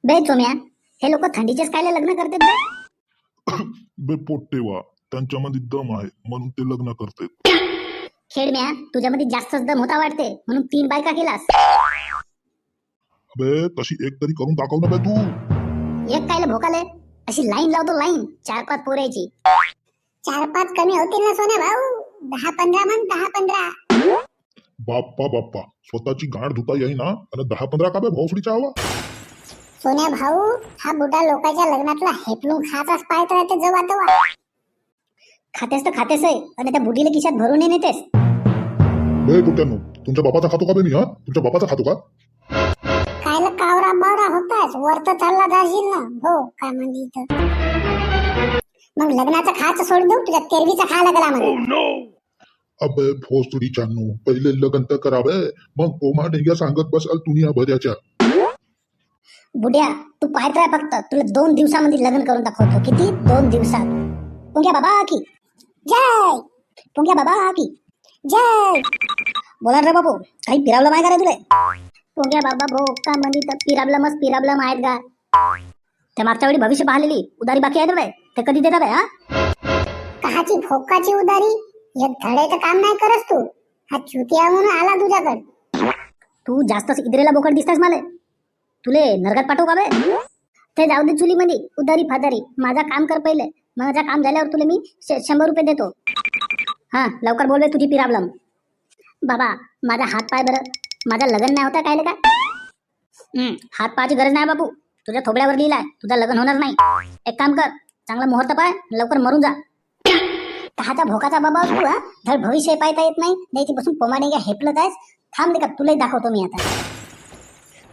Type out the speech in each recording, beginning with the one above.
बे चोम्या, हे लोक थंडीचेच कायले लग्न करतात बे? बे पोट्टेवा, त्यांच्यामध्ये दम आहे म्हणून ते लग्न करतात. खेडम्या, तुझ्यामध्ये जास्तच दम होता वाटते म्हणून 3 बायका केलास. बे तशी एक तरी करून दाखव ना बे तू. एक कायले भोकाले, अशी लाईन लावतो लाईन 4-5 पोरायची. 4-5 कमी होतील ना सोन्या भाऊ. 10-15 म्हण, 10-15. बाप्पा बाप्पा, स्वतःची गाठ धुता येईना आणि 10-15 का बे भोसडीचा हवा. सोन्या भाऊ, हा बुडा लोकांच्या लग्नातला हेपलून खाताच पाहत राहते जेव्हा तेव्हा. खातेस तर खातेस आहे आणि त्या बुडीला खिशात भरून नेतेस. बे कुठ्यानो, तुमच्या बापाचा खातो का बे मी? हा, तुमच्या बापाचा खातो का? कायला कावरा बावरा होताच, वर तर चालला जाशील ना. हो काय म्हणजे इथं मग लग्नाचं खायचं सोड देऊ, तुझ्या तेरवीचा खा लागला आम्हाला. अबे भोसडीच्यानो, पहिले लग्न तर करावे, मग कोमा ढेग्या सांगत बसाल दुनिया भराच्या. बुड्या, तू पाहत राह फक्त, तुला 2 दिवसामध्ये लग्न करून दाखवतो. किती? 2 दिवसात. पुंग्या बाबा की जय पुंग्या बाबा की जय. बोला रे बाबू, काही पिरावलं माय का रे तुले? पुंग्या बाबा भो का म्हणजे तर पिराबलम आहेत का? त्या मागच्या वेळी भविष्य पाहिलेली उदारी बाकी आहे रे, ते कधी देतात? हा, कहाची भोकाची उदारी? एक धडायचं काम नाही करस तू. हा चुतिया म्हणून आला तुझ्याकडे. तू जास्तच इद्रेला बोकड दिसतास मला. तुले नरकात पाठवू का बे? ते जाऊ दे चुलीमध्ये उदारी फादारी. माझा काम कर पहिले, माझा काम झाल्यावर तुला मी 100 रुपये देतो. हा लवकर बोल बे तुझी प्रॉब्लेम. बाबा माझा हात पाय बरं, माझा लग्न नाही होता कायले काय? हात पायाची गरज नाही बाबू, तुझ्या थोबड्यावर लिहिलाय तुझा लग्न होणार नाही. एक काम कर, चांगला मुहूर्त पाय, लवकर मरून जा. कहाचा भोकाचा बाबा तू? हा, धड भविष्य पाहता येत नाही, नाही बसून पोमाडे घ्या हेपलत आहेस. थांब दे का, तुलाही दाखवतो मी आता.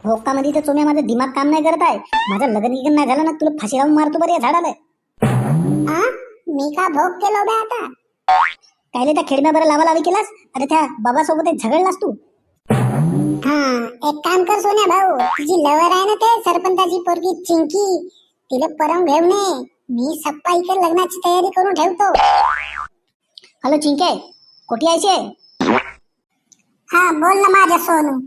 भोकामध्ये तर चोम्या माझं दिमाग काम नाही करत आहे. माझं लग्न गिग्न नाही झालं ना, तुला फाशी लावून मारतो बरं या झाडाला. हा, मी का भोग केलो बे आता? कायले त्या खेडम्या बरं लावालावी केलास? अरे त्या बाबासोबत झगडलास तू. हा, एक काम कर सोन्या भाऊ, तुझी लवर आहे ना ते सरपंचाची पोरगी चिंकी, तिला परम घेऊन ये. मी सप्पा इकडे लग्नाची तयारी करून ठेवतो. हॅलो चिंके, कोठी यायचे? हा बोल ना माझ्या सोनू.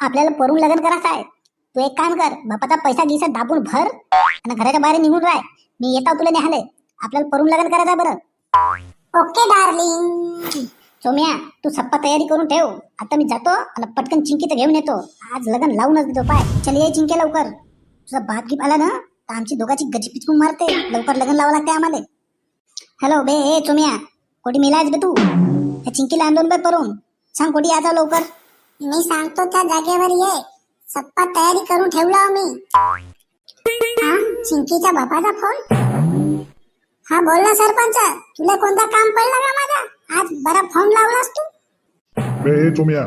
आपल्याला परून लग्न करायचं आहे. तू एक काम कर, बापाचा पैसा गिसा दाबून भर आणि घराच्या बाहेर निघून राह. मी येतो तुला न्याहाले. आपल्याला परून लग्न करायचं आहे बरं. Okay darling. सोम्या तू सप्पा तयारी करून ठेव. आता मी जातो आणि पटकन चिंकी तर घेऊन येतो. आज लग्न लावूनच देतो. पाय चल ये चिंके लवकर. तुझा बाप गिप आला ना तर आमची दोघांची गची पिचकून मारते. लवकर लग्न लावा लागते आम्हाला. हॅलो बे हे सोम्या, कोठी मिलायच बे तू? त्या चिंकीला आणून बे परून सांग कोठी याचा लवकर. मी सांगतो त्या जागेवर ये. सप्पा तयारी करून ठेवला मी. हा, चिंकीच्या बापाचा फोन. हा बोल ना सरपंच, तुला कोणता काम पडला का माझा? आज बरा फोन लावलास तू. बे चोम्या,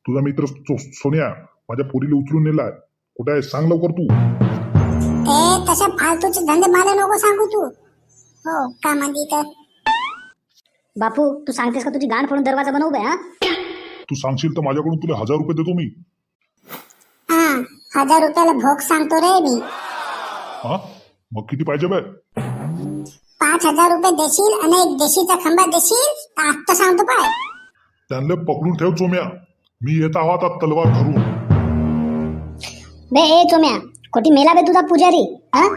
तुझा मित्र सोन्या माझ्या पोरीला उचलून नेलाय. कुठे आहे सांग लवकर तू. ते तसे फालतूचे धंदे मला नको सांगू तू. हो का म्हणजे तर बापू तू सांगतेस का तुझी गाण फोडून दरवाजा बनवू बे? हा, तू सांगशील तर माझ्याकडून तुला 1000 रुपये देतो मी. हा, 1000 रुपयाला भोग सांगतो रे मी. हा, मग किती पाहिजे बे? 5000 रुपये देशील आणि एक देशीचा खंबा देशील तर आत्ता सांगतो पाय. त्यांना पकडून ठेव चोम्या, मी येत आहो आता तलवार धरून. बे ए चोम्या, कोठी मेला बे तुझा पुजारी? हा,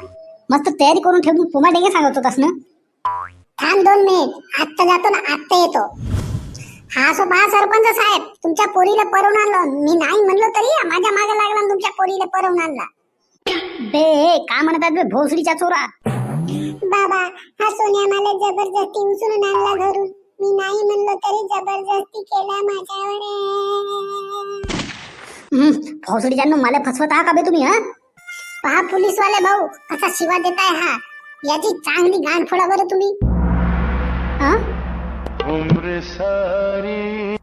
मस्त तयारी करून ठेव. पुमा डेंगे सांगत होतास ना. थांब 2 मिनिट, आत्ता जातो ना आत्ता येतो. हा सो पहा सरपंच साहेब, तुमच्या पोरीला परवून आणलं. मी नाही म्हणलो तरी माझ्या मागे लागला आणि तुमच्या पोरीला परवून आणला. बे का म्हणतात बे भोसडीच्या चोरा? बाबा हा सोन्या मला जबरदस्ती उचलून आणला घरून. मी नाही म्हणलो तरी जबरदस्ती केला माझ्यावर. भोसडीच्या मला फसवत आहा का बे तुम्ही? हा, पहा पोलीसवाले भाऊ कसा शिवा देताय. हा, याची चांगली गाण फोडा बरं तुम्ही. हा? उम्र सारी